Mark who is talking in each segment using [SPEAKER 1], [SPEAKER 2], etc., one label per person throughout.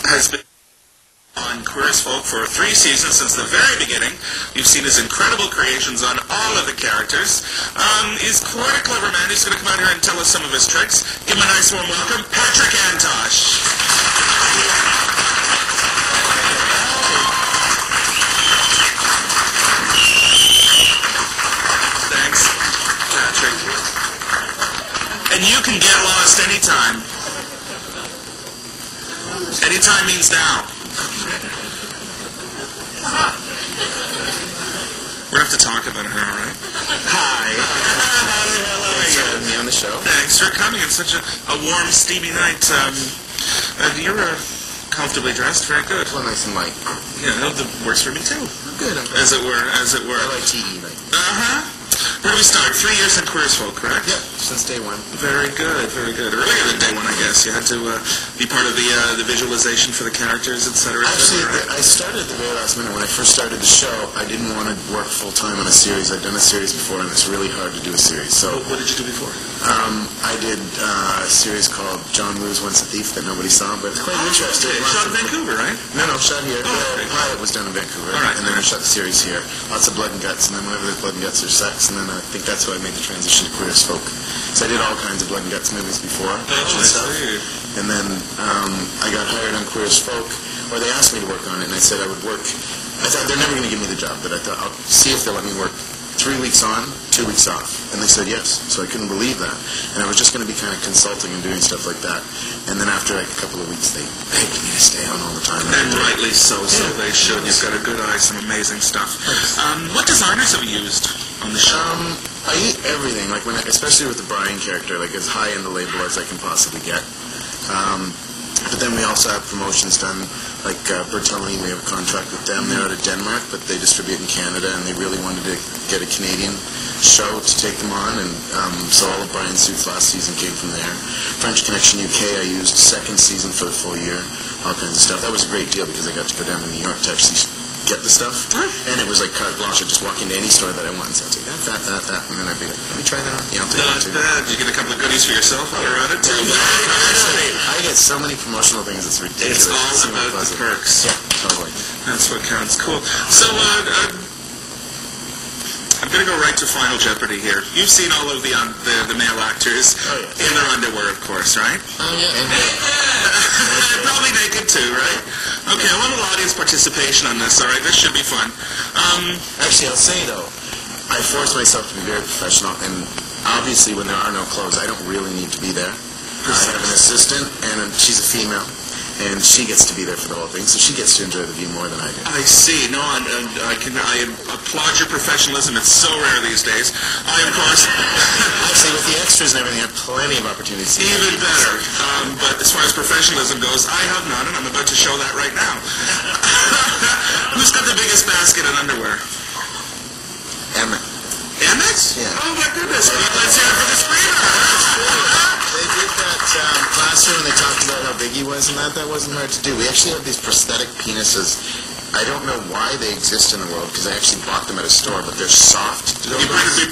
[SPEAKER 1] has been on Queer as Folk for 3 seasons since the very beginning. You've seen his incredible creations on all of the characters. He's quite a clever man. He's going to come out here and tell us some of his tricks. Give him a nice warm welcome, PAntosh. Thanks, Patrick. And you can get lost anytime. Anytime means now. We're going to have to talk about her, all right? Hi.
[SPEAKER 2] Thanks for having me on the show.
[SPEAKER 1] Thanks for coming. It's such a warm, steamy night. You're comfortably dressed. Very good.
[SPEAKER 2] Well, nice and light.
[SPEAKER 1] Yeah, that works for me, too.
[SPEAKER 2] Good.
[SPEAKER 1] As it were.
[SPEAKER 2] LITE night.
[SPEAKER 1] Uh-huh. Where do we start? 3 years in Queer as Folk, correct?
[SPEAKER 2] Yep, since day one.
[SPEAKER 1] Very good, very good. Earlier than day one, I guess. You had to be part of the visualization for the characters, etc.
[SPEAKER 2] Actually, I started at the very last minute. When I first started the show, I didn't want to work full-time on a series. I'd done a series before, and it's really hard to do a series. So,
[SPEAKER 1] what did you do before?
[SPEAKER 2] I did a series called John Woo's Once a Thief that nobody saw, but it's quite interesting.
[SPEAKER 1] Shot in Vancouver, right?
[SPEAKER 2] No, shot here.
[SPEAKER 1] Okay.
[SPEAKER 2] The pilot was done in Vancouver, and then I shot the series here. Lots of blood and guts, and then whenever there's blood and guts, there's sex, and then I think that's how I made the transition to Queer as Folk. So I did all kinds of blood and guts movies before, action stuff, and then I got hired on Queer as Folk, or they asked me to work on it, and I said I would work. I thought they're never going to give me the job, but I thought I'll see if they'll let me work 3 weeks on, 2 weeks off. And they said yes. So I couldn't believe that. And I was just going to be kind of consulting and doing stuff like that. And then after like a couple of weeks, they begged me to stay on all the time.
[SPEAKER 1] And rightly so, they should. You've got a good eye, some amazing stuff. What designers have you used on the show?
[SPEAKER 2] I eat everything, like especially with the Brian character, like as high in the label as I can possibly get. But then we also have promotions done, like Bertellini, we have a contract with them. They're out of Denmark, but they distribute in Canada, and they really wanted to get a Canadian show to take them on, and so all of Brian's suits last season came from there. French Connection UK, I used second season for the full year, all kinds of stuff. That was a great deal because I got to go down to New York to actually get the stuff, and it was like carte blanche. I'd just walk into any store that I want and say, I'll take that, and then I'd be like, let me try that on. Yeah, I'll take that too.
[SPEAKER 1] Did you get a couple of goodies for yourself while you're at it?
[SPEAKER 2] I get so many promotional things, it's ridiculous.
[SPEAKER 1] It's all about the perks.
[SPEAKER 2] Yeah, totally.
[SPEAKER 1] That's what counts. Cool. So, I'm going to go right to Final Jeopardy here. You've seen all of the male actors in their underwear, of course, right?
[SPEAKER 2] Oh, yeah. And
[SPEAKER 1] probably naked too, right? Okay, I want a lot of audience participation on this, all right? This should be fun.
[SPEAKER 2] Actually, I'll say, though, I force myself to be very professional, and obviously when there are no clothes, I don't really need to be there. I have an assistant, and she's a female, and she gets to be there for the whole thing, so she gets to enjoy the view more than I do.
[SPEAKER 1] I see. No, I applaud your professionalism. It's so rare these days. I, of course...
[SPEAKER 2] Actually, with the extras and everything, I have plenty of opportunities.
[SPEAKER 1] Even better. But as far as professionalism goes, I have none, and I'm about to show that right now. Who's got the biggest basket of underwear?
[SPEAKER 2] Emmett.
[SPEAKER 1] Emmett?
[SPEAKER 2] Yeah.
[SPEAKER 1] Oh, my goodness. Let's hear it for the screamer.
[SPEAKER 2] They did that last year when they talked about how big he was, and that wasn't hard to do. We actually have these prosthetic penises. I don't know why they exist in the world, because I actually bought them at a store, but they're soft.
[SPEAKER 1] You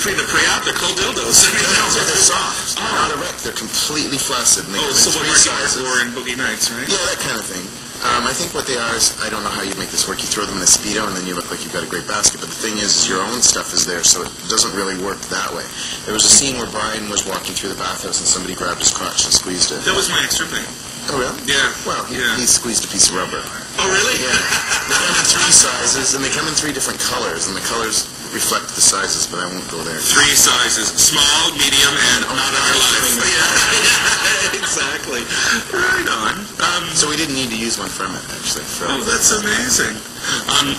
[SPEAKER 1] bring the pre-op, they're called dildos.
[SPEAKER 2] They're soft. Not erect. They're completely flaccid. And they come
[SPEAKER 1] so
[SPEAKER 2] in
[SPEAKER 1] what
[SPEAKER 2] three
[SPEAKER 1] Marky
[SPEAKER 2] sizes.
[SPEAKER 1] wore in Boogie Nights, right?
[SPEAKER 2] Yeah, that kind of thing. I think what they are is, I don't know how you make this work. You throw them in a Speedo, and then you look like you've got a great basket. But the thing is your own stuff is there, so it doesn't really work that way. There was a scene where Brian was walking through the bathhouse, and somebody grabbed his crotch and squeezed it.
[SPEAKER 1] That was my extra thing.
[SPEAKER 2] Oh, really?
[SPEAKER 1] Yeah.
[SPEAKER 2] Well, he squeezed a piece of rubber.
[SPEAKER 1] Oh, really?
[SPEAKER 2] Yeah. They come in 3 sizes, and they come in 3 different colors, and the colors reflect the sizes, but I won't go there.
[SPEAKER 1] 3 sizes: small, medium, and not underlife. Yeah, exactly. Right on.
[SPEAKER 2] So we didn't need to use one from it, actually.
[SPEAKER 1] Oh, that's amazing.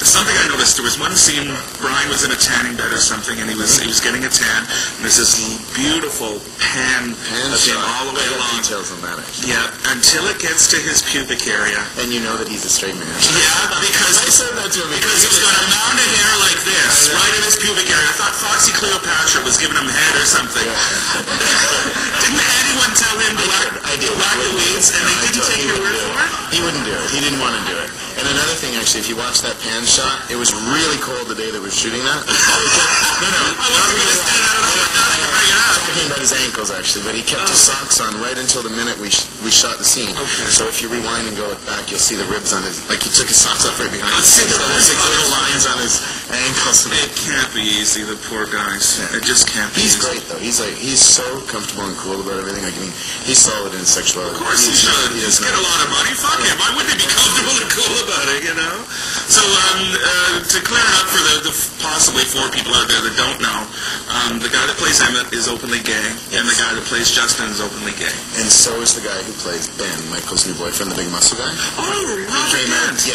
[SPEAKER 1] Something I noticed, there was one scene, Brian was in a tanning bed or something, and he was getting a tan, and there's this beautiful pan of him all the way along.
[SPEAKER 2] Details on that, actually.
[SPEAKER 1] Yeah, until it gets to his pubic area.
[SPEAKER 2] And you know that he's a straight man.
[SPEAKER 1] Yeah, because
[SPEAKER 2] I said that to him.
[SPEAKER 1] Because he's got a mound of hair like this, right in his pubic area. I thought Foxy Cleopatra was giving him head or something. Didn't anyone tell him to whack the weeds, and they didn't take your word for it?
[SPEAKER 2] He wouldn't do it. He didn't want to do it. And another thing, actually, if you watch that pan shot, it was really cold the day that we were shooting that.
[SPEAKER 1] I wasn't going to stand out.
[SPEAKER 2] Talking about his ankles, actually, but he kept his socks on right until the minute we shot the scene.
[SPEAKER 1] Okay.
[SPEAKER 2] So if you rewind and go back, you'll see the ribs on his, like he took his socks off right behind his
[SPEAKER 1] see
[SPEAKER 2] feet.
[SPEAKER 1] the
[SPEAKER 2] There's like little lines on his ankles.
[SPEAKER 1] It can't be easy, the poor guys.
[SPEAKER 2] Yeah.
[SPEAKER 1] It just can't be
[SPEAKER 2] He's
[SPEAKER 1] easy.
[SPEAKER 2] great, though. He's so comfortable and cool about everything. Like, I mean, he's solid in his sexuality.
[SPEAKER 1] Of course he should.
[SPEAKER 2] He
[SPEAKER 1] He's
[SPEAKER 2] doesn't
[SPEAKER 1] get a
[SPEAKER 2] know.
[SPEAKER 1] lot of money. Fuck him. Why wouldn't he be comfortable and cool about it, you know? So, to clear it up for the possibly 4 people out there that don't know, the guy that plays Emmett is openly gay, and the guy that plays Justin is openly gay.
[SPEAKER 2] And so is the guy who plays Ben, Michael's new boyfriend, the big muscle guy.
[SPEAKER 1] Oh,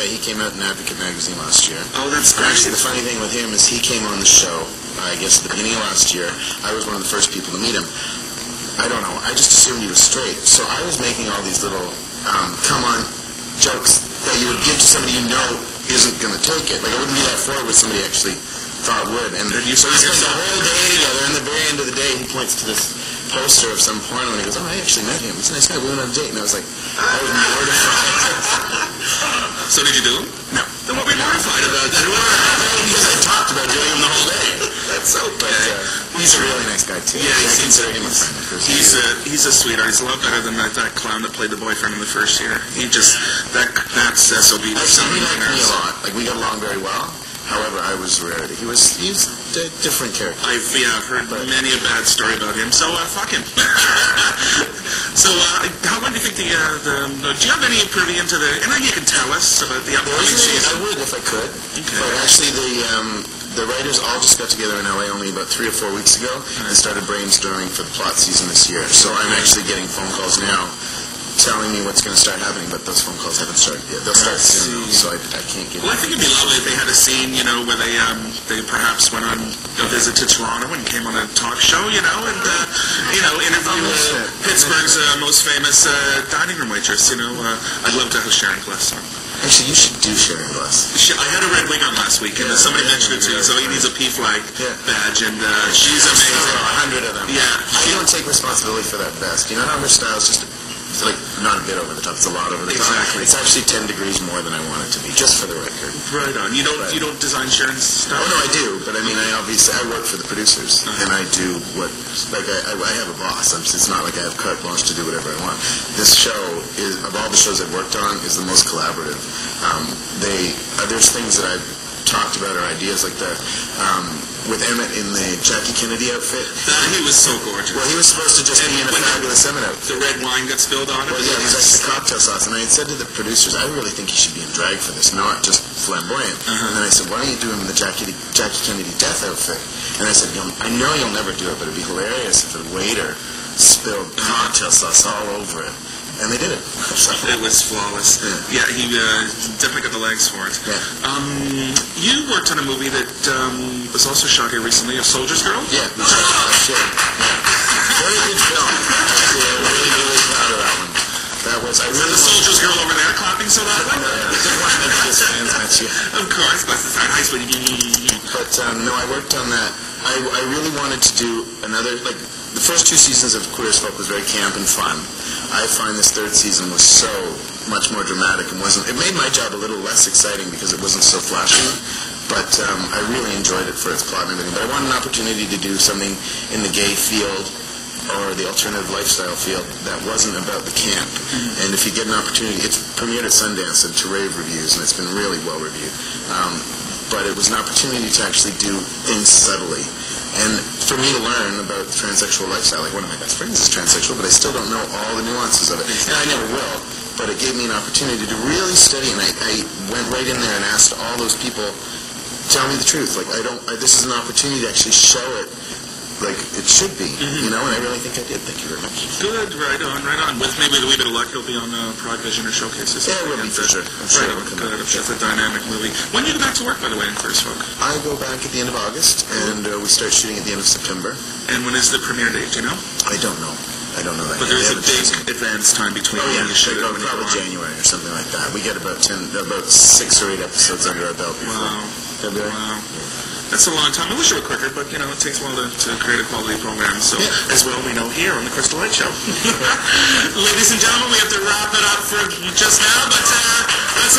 [SPEAKER 2] He came out in Advocate magazine last year.
[SPEAKER 1] Oh, that's great.
[SPEAKER 2] Actually, the funny thing with him is he came on the show, I guess, at the beginning of last year. I was one of the first people to meet him. I don't know. I just assumed he was straight. So I was making all these little come-on jokes that you would give to somebody you know isn't going to take it. Like, I wouldn't be that forward with somebody actually thought would. And
[SPEAKER 1] you
[SPEAKER 2] so we
[SPEAKER 1] find
[SPEAKER 2] spent the
[SPEAKER 1] yourself-
[SPEAKER 2] whole day together, and at the very end of the day, he points to this poster of some porno, and he goes, "Oh, I actually met him. He's a nice guy. We went on a date." And I was like, I was mortified.
[SPEAKER 1] So did you do him?
[SPEAKER 2] No.
[SPEAKER 1] Then what were you mortified about that?
[SPEAKER 2] Because I talked about doing him the whole day.
[SPEAKER 1] That's okay.
[SPEAKER 2] But he's a really nice guy, too.
[SPEAKER 1] Yeah, he
[SPEAKER 2] I
[SPEAKER 1] seems
[SPEAKER 2] consider him a friend. Of course.
[SPEAKER 1] He's a sweetheart. He's a lot better than that clown that played the boyfriend in the first year. That's SOB.
[SPEAKER 2] Actually, he liked me a lot. Like, we got along very well. However, I was rarity. He's a different character.
[SPEAKER 1] I've heard many a bad story about him, so fuck him. So, how long do you think do you have any privy into and then you can tell us about the upcoming season?
[SPEAKER 2] I would if I could.
[SPEAKER 1] Okay.
[SPEAKER 2] But actually, the writers all just got together in LA only about 3 or 4 weeks ago and started brainstorming for the plot season this year. So I'm actually getting phone calls now telling me what's going to start happening, but those phone calls haven't started yet. They'll start soon, so I can't get.
[SPEAKER 1] Well, I think it'd be lovely if they had a scene, where they perhaps went on a visit to Toronto and came on a talk show, and interview Pittsburgh's most famous dining room waitress. I'd love to have Sharon Bliss on.
[SPEAKER 2] Actually, you should do Sharon Bliss.
[SPEAKER 1] I had a red wing on last week, and somebody mentioned it too. So he needs a P flag badge, and she's amazing.
[SPEAKER 2] 100 of them.
[SPEAKER 1] Yeah,
[SPEAKER 2] I don't take responsibility for that vest. You know how her style's just. It's like not a bit over the top. It's a lot over the top.
[SPEAKER 1] Exactly.
[SPEAKER 2] It's actually 10 degrees more than I want it to be, just for the record.
[SPEAKER 1] Right on. You don't design Sharon's stuff?
[SPEAKER 2] Oh no, I do. But I mean, I work for the producers, and I do what I have a boss. It's not like I have carte blanche to do whatever I want. This show is, of all the shows I've worked on, is the most collaborative. There's things that I've talked about or ideas like that. With Emmett in the Jackie Kennedy outfit.
[SPEAKER 1] He was so gorgeous.
[SPEAKER 2] Well, he was supposed to just be in a fabulous Emmett outfit.
[SPEAKER 1] The red wine got spilled on him.
[SPEAKER 2] Well, yeah, it was actually cocktail sauce. And I had said to the producers, I really think he should be in drag for this, not just flamboyant. And then I said, why don't you do him in the Jackie Kennedy death outfit? And I said, I know you'll never do it, but it'd be hilarious if the waiter spilled cocktail sauce all over it. And they did it.
[SPEAKER 1] It was flawless. Yeah, he definitely got the legs for it.
[SPEAKER 2] Yeah.
[SPEAKER 1] You worked on a movie that was also shot here recently, A Soldier's Girl?
[SPEAKER 2] Yeah, we shot it last year. Very good film. Actually, I'm really, really proud of that one. That was, I really
[SPEAKER 1] The Soldier's Girl over there clapping so loudly?
[SPEAKER 2] didn't want to make his fans met you.
[SPEAKER 1] Of course, but high school.
[SPEAKER 2] But no, I worked on that. I really wanted to do another, like, the first 2 seasons of Queer as Folk was very camp and fun. I find this 3rd season was so much more dramatic and it made my job a little less exciting because it wasn't so flashy, but I really enjoyed it for its plot and everything. But I wanted an opportunity to do something in the gay field or the alternative lifestyle field that wasn't about the camp. And if you get an opportunity, it's premiered at Sundance and to rave reviews, and it's been really well reviewed. But it was an opportunity to actually do things subtly. And for me to learn about the transsexual lifestyle, like one of my best friends is transsexual, but I still don't know all the nuances of it. And I never will. But it gave me an opportunity to really study, and I went right in there and asked all those people, tell me the truth. Like, this is an opportunity to actually show it like it should be, and I really think I did. Thank you very much.
[SPEAKER 1] Good, right on. With maybe a wee bit of luck, it'll be on Pride Vision or Showcases.
[SPEAKER 2] Yeah, it will be for sure. I'm
[SPEAKER 1] Right
[SPEAKER 2] sure
[SPEAKER 1] on, good. It's a dynamic movie. When do you go back to work, by the way, in Queer as Folk?
[SPEAKER 2] I go back at the end of August, and we start shooting at the end of September.
[SPEAKER 1] And when is the premiere date, do you know?
[SPEAKER 2] I don't know. I don't know that.
[SPEAKER 1] But there's a big advance time between when you shoot it and when you go
[SPEAKER 2] probably
[SPEAKER 1] on.
[SPEAKER 2] January or something like that. We get about 6 or 8 episodes under our belt before February.
[SPEAKER 1] Wow. That's a long time. I wish it were quicker, but, it takes a while to create a quality program. So, as well, we know here on the Crystal Light Show. Ladies and gentlemen, we have to wrap it up for just now, but let's